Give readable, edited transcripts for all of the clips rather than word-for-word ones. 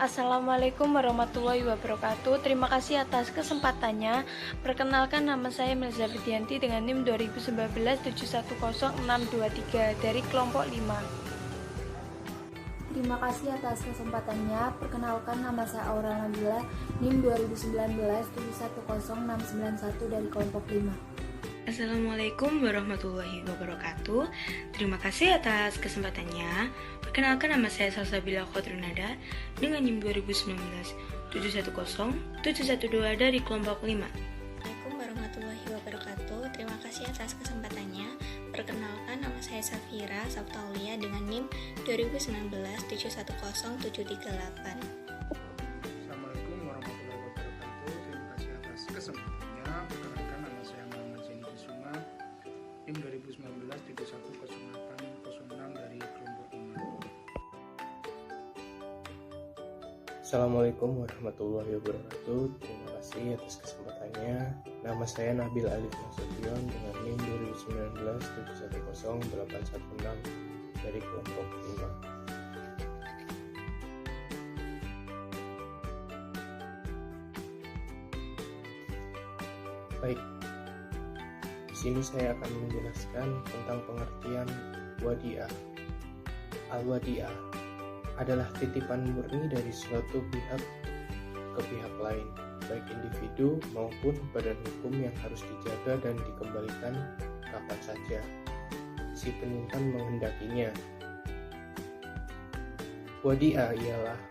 Assalamualaikum warahmatullahi wabarakatuh. Terima kasih atas kesempatannya. Perkenalkan, nama saya Melza Fidianti dengan NIM 2019710623 dari kelompok 5. Terima kasih atas kesempatannya. Perkenalkan, nama saya Aura Nabila, NIM 2019710691 dari kelompok 5. Assalamualaikum warahmatullahi wabarakatuh. Terima kasih atas kesempatannya. Perkenalkan, nama saya Salsabila Khadrunada dengan NIM 2019710712 dari kelompok 5. Assalamualaikum warahmatullahi wabarakatuh. Terima kasih atas kesempatannya. Perkenalkan, nama saya Safira Sabtaulia dengan NIM 2019710738. Assalamualaikum warahmatullahi wabarakatuh. Terima kasih atas kesempatannya. Perkenalkan, nama saya Muhammad Zaini Bisuma, NIM 2019710806 dari kelompok 5. Assalamualaikum warahmatullahi wabarakatuh. Terima kasih atas kesempatannya. Nama saya Nabil Alif Nasution dengan NIM 2019710816 dari kelompok 5. Baik, di sini saya akan menjelaskan tentang pengertian wadiah. Al-wadiah adalah titipan murni dari suatu pihak ke pihak lain, baik individu maupun badan hukum yang harus dijaga dan dikembalikan kapan saja si penyimpan menghendakinya. Wadiah ialah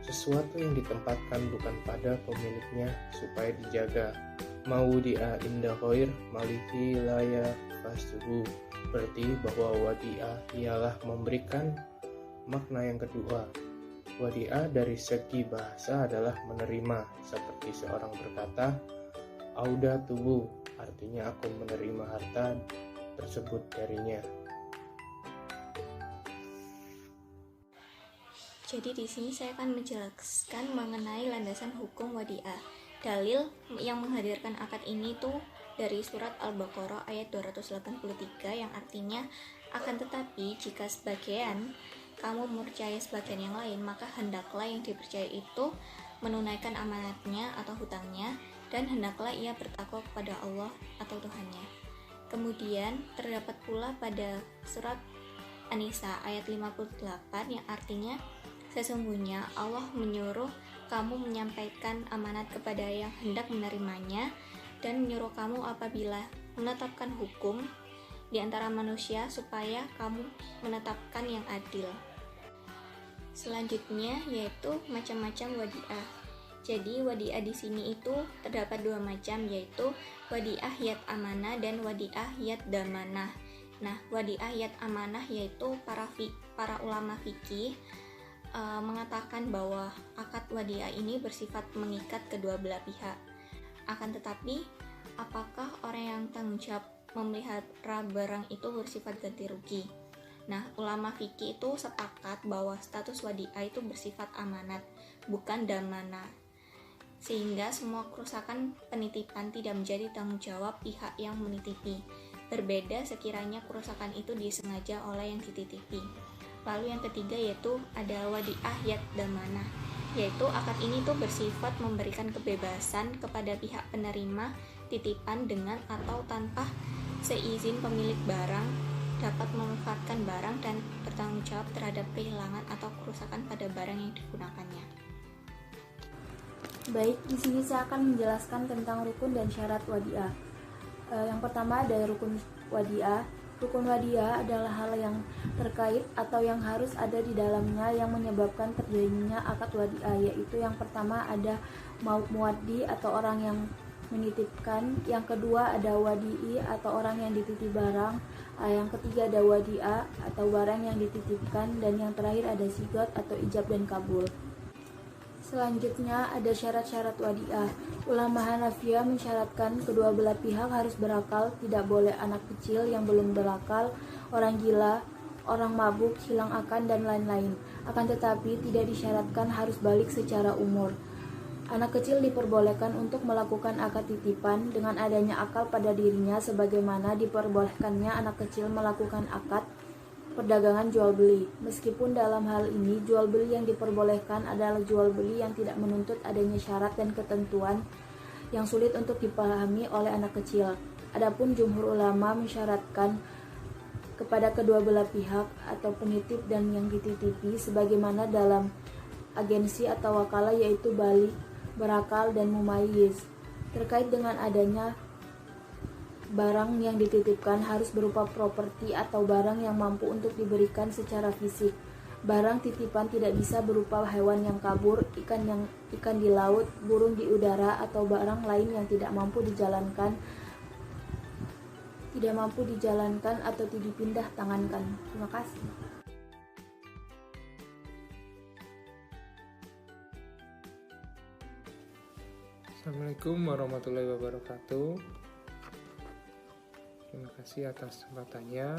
sesuatu yang ditempatkan bukan pada pemiliknya supaya dijaga. Mawudi'a inda ghair malihi la yafasuhu, berarti bahwa wadiah ialah memberikan makna yang kedua. Wadiah dari segi bahasa adalah menerima, seperti seorang berkata, auda tubuh, artinya aku menerima harta tersebut darinya. Jadi di sini saya akan menjelaskan mengenai landasan hukum wadiah. Dalil yang menghadirkan akad ini tuh dari surat Al-Baqarah ayat 283 yang artinya, akan tetapi jika sebagian kamu mempercayai sebagian yang lain, maka hendaklah yang dipercaya itu menunaikan amanatnya atau hutangnya, dan hendaklah ia bertakwa kepada Allah atau Tuhannya. Kemudian terdapat pula pada surat An-Nisa ayat 58 yang artinya, sesungguhnya Allah menyuruh kamu menyampaikan amanat kepada yang hendak menerimanya, dan menyuruh kamu apabila menetapkan hukum di antara manusia supaya kamu menetapkan yang adil. Selanjutnya yaitu macam-macam wadiah. Jadi wadiah di sini itu terdapat dua macam, yaitu wadiah yad amanah dan wadiah yad damanah. Nah, wadiah yad amanah yaitu para ulama fikih mengatakan bahwa akad wadiah ini bersifat mengikat kedua belah pihak. Akan tetapi, apakah orang yang tanggung jawab memelihara barang itu bersifat ganti rugi? Nah, ulama fikih itu sepakat bahwa status wadiah itu bersifat amanat, bukan damanah. Sehingga semua kerusakan penitipan tidak menjadi tanggung jawab pihak yang menitipi. Berbeda sekiranya kerusakan itu disengaja oleh yang dititipi. Lalu yang ketiga yaitu ada wadiah yad damanah, yaitu akad ini tuh bersifat memberikan kebebasan kepada pihak penerima titipan dengan atau tanpa seizin pemilik barang dapat memanfaatkan barang dan bertanggung jawab terhadap kehilangan atau kerusakan pada barang yang digunakannya. Baik, di sini saya akan menjelaskan tentang rukun dan syarat wadiah. Yang pertama ada rukun wadiah. Rukun wadiah adalah hal yang terkait atau yang harus ada di dalamnya yang menyebabkan terjadinya akad wadiah, yaitu yang pertama ada muwaddi atau orang yang menitipkan, yang kedua ada wadi'i atau orang yang dititip barang, yang ketiga ada wadi'ah atau barang yang dititipkan, dan yang terakhir ada sigot atau ijab dan kabul. Selanjutnya ada syarat-syarat wadiah. Ulama Hanafiyah mensyaratkan kedua belah pihak harus berakal, tidak boleh anak kecil yang belum berakal, orang gila, orang mabuk, hilang akan, dan lain-lain. Akan tetapi tidak disyaratkan harus balik secara umur. Anak kecil diperbolehkan untuk melakukan akad titipan dengan adanya akal pada dirinya, sebagaimana diperbolehkannya anak kecil melakukan akad perdagangan jual beli. Meskipun dalam hal ini jual beli yang diperbolehkan adalah jual beli yang tidak menuntut adanya syarat dan ketentuan yang sulit untuk dipahami oleh anak kecil. Adapun jumhur ulama mensyaratkan kepada kedua belah pihak atau penitip dan yang dititipi sebagaimana dalam agensi atau wakalah, yaitu balik, berakal, dan mumayyiz. Terkait dengan adanya barang yang dititipkan harus berupa properti atau barang yang mampu untuk diberikan secara fisik. Barang titipan tidak bisa berupa hewan yang kabur, ikan di laut, burung di udara, atau barang lain yang tidak mampu dijalankan atau dipindah tangankan. Terima kasih. Assalamualaikum warahmatullahi wabarakatuh. Terima kasih atas kesempatannya.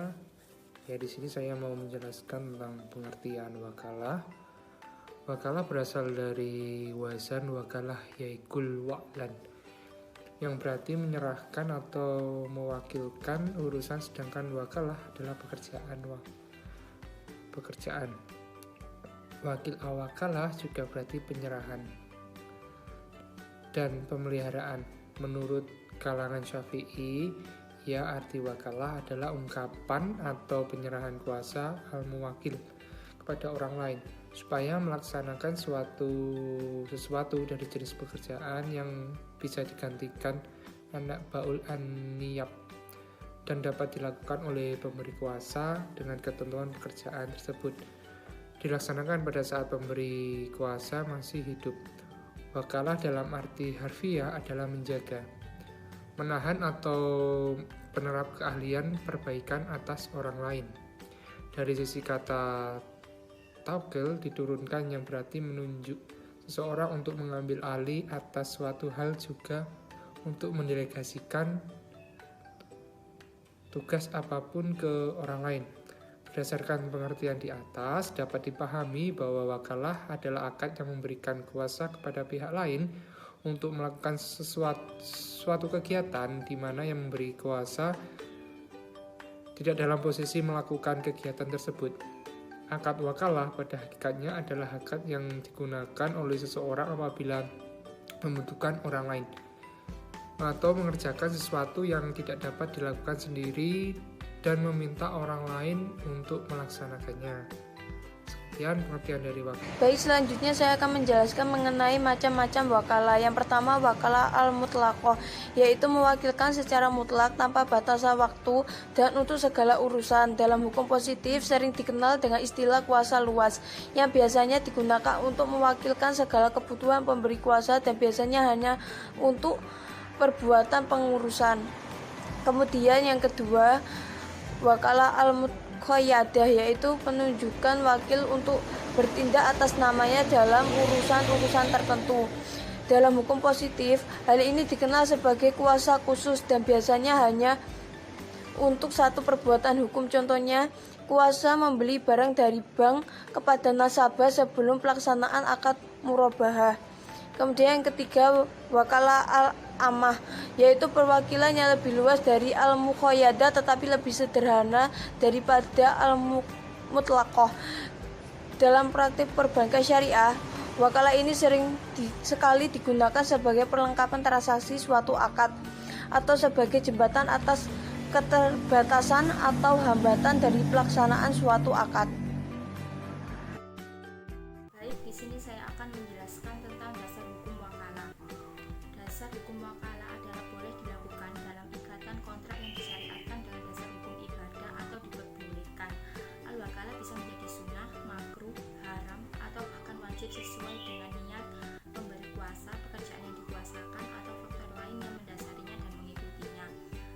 Ya, di sini saya mau menjelaskan tentang pengertian wakalah. Wakalah berasal dari wazan wakalah yaikul wa'lan, yang berarti menyerahkan atau mewakilkan urusan, sedangkan wakalah adalah pekerjaan. Wakil awakalah juga berarti penyerahan dan pemeliharaan. Menurut kalangan Syafi'i, ya, arti wakalah adalah ungkapan atau penyerahan kuasa al-muwakil kepada orang lain supaya melaksanakan sesuatu dari jenis pekerjaan yang bisa digantikan anak baul an-niyab dan dapat dilakukan oleh pemberi kuasa dengan ketentuan pekerjaan tersebut dilaksanakan pada saat pemberi kuasa masih hidup. Wakalah dalam arti harfiah adalah menjaga, menahan atau penerap keahlian perbaikan atas orang lain. Dari sisi kata tawakal diturunkan yang berarti menunjuk seseorang untuk mengambil alih atas suatu hal, juga untuk mendelegasikan tugas apapun ke orang lain. Berdasarkan pengertian di atas, dapat dipahami bahwa wakalah adalah akad yang memberikan kuasa kepada pihak lain untuk melakukan suatu kegiatan di mana yang memberi kuasa tidak dalam posisi melakukan kegiatan tersebut. Akad wakalah pada hakikatnya adalah akad yang digunakan oleh seseorang apabila membutuhkan orang lain atau mengerjakan sesuatu yang tidak dapat dilakukan sendiri dan meminta orang lain untuk melaksanakannya. Sekian pengertian dari wakalah. Baik, selanjutnya saya akan menjelaskan mengenai macam-macam wakalah. Yang pertama, wakalah al-mutlaqah, yaitu mewakilkan secara mutlak tanpa batasan waktu dan untuk segala urusan. Dalam hukum positif sering dikenal dengan istilah kuasa luas, yang biasanya digunakan untuk mewakilkan segala kebutuhan pemberi kuasa dan biasanya hanya untuk perbuatan pengurusan. Kemudian yang kedua, wakalah al-muqayyadah, yaitu penunjukan wakil untuk bertindak atas namanya dalam urusan-urusan tertentu. Dalam hukum positif, hal ini dikenal sebagai kuasa khusus dan biasanya hanya untuk satu perbuatan hukum. Contohnya, kuasa membeli barang dari bank kepada nasabah sebelum pelaksanaan akad murabahah. Kemudian yang ketiga, wakalah al-amah, yaitu perwakilan yang lebih luas dari al-muqayyadah tetapi lebih sederhana daripada al-mutlaqah. Dalam praktik perbankan syariah, wakalah ini sering sekali digunakan sebagai perlengkapan transaksi suatu akad atau sebagai jembatan atas keterbatasan atau hambatan dari pelaksanaan suatu akad. Baik, di sini saya akan menjelaskan tentang dasar hukum wakalah. Dasar hukum wakalah adalah boleh dilakukan dalam ikatan kontrak yang disyariatkan dengan dasar hukum ibadah atau diperbolehkan. Al-wakalah bisa menjadi sunnah, makruh, haram, atau bahkan wajib sesuai dengan niat pemberi kuasa, pekerjaan yang dikuasakan, atau faktor lain yang mendasarinya dan mengikutinya.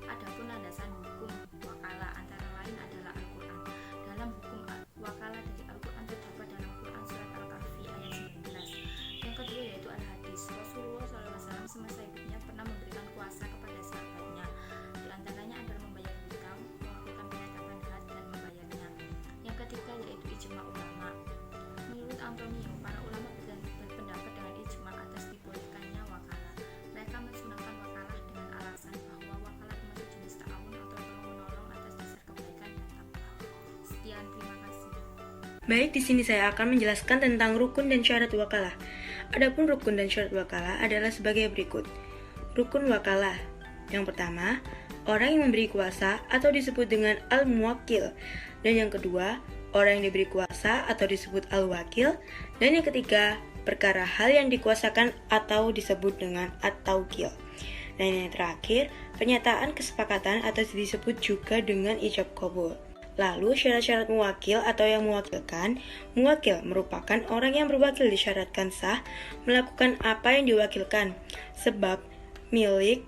Adapun landasan hukum wakalah antara lain adalah Al-Quran. Dalam hukum wakalah dari Al-Quran terdapat dalam Quran surat Al-Kahfi ayat 19. Yang kedua yaitu Al-Hadis. Rasulullah SAW semasa hidupnya pernah memberikan kuasa kepada sahabatnya. Di antaranya adalah Baik, di sini saya akan menjelaskan tentang rukun dan syarat wakalah. Adapun rukun dan syarat wakalah adalah sebagai berikut. Rukun wakalah. Yang pertama, orang yang memberi kuasa atau disebut dengan al-muwakil. Dan yang kedua, orang yang diberi kuasa atau disebut al-wakil. Dan yang ketiga, perkara hal yang dikuasakan atau disebut dengan at-taukil. Dan yang terakhir, pernyataan kesepakatan atau disebut juga dengan ijab qabul. Lalu syarat-syarat muwakil atau yang mewakilkan. Muwakil merupakan orang yang berwakil disyaratkan sah melakukan apa yang diwakilkan, sebab milik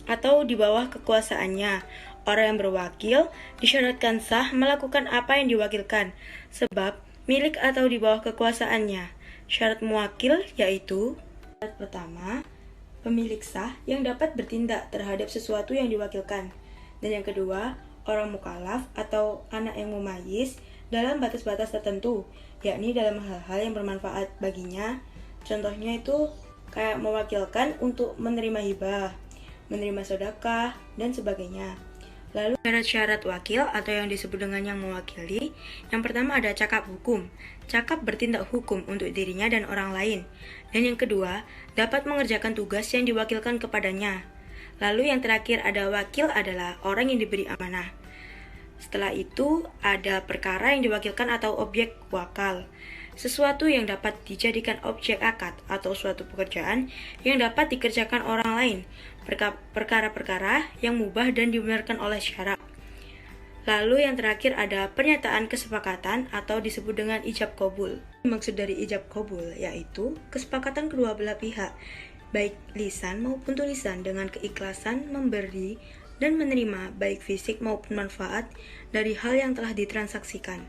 atau di bawah kekuasaannya. Orang yang berwakil disyaratkan sah melakukan apa yang diwakilkan, sebab milik atau di bawah kekuasaannya. Syarat muwakil yaitu: syarat pertama, pemilik sah yang dapat bertindak terhadap sesuatu yang diwakilkan. Dan yang kedua, orang mukallaf atau anak yang mumayyiz dalam batas-batas tertentu, yakni dalam hal-hal yang bermanfaat baginya. Contohnya itu kayak mewakilkan untuk menerima hibah, menerima sedekah, dan sebagainya. Lalu syarat-syarat wakil atau yang disebut dengan yang mewakili. Yang pertama ada cakap hukum. Cakap bertindak hukum untuk dirinya dan orang lain. Dan yang kedua, dapat mengerjakan tugas yang diwakilkan kepadanya. Lalu yang terakhir ada wakil adalah orang yang diberi amanah. Setelah itu ada perkara yang diwakilkan atau objek wakal. Sesuatu yang dapat dijadikan objek akad atau suatu pekerjaan yang dapat dikerjakan orang lain. Perkara-perkara yang mubah dan dibenarkan oleh syara. Lalu yang terakhir ada pernyataan kesepakatan atau disebut dengan ijab qabul. Maksud dari ijab qabul yaitu kesepakatan kedua belah pihak, baik lisan maupun tulisan, dengan keikhlasan memberi dan menerima baik fisik maupun manfaat dari hal yang telah ditransaksikan.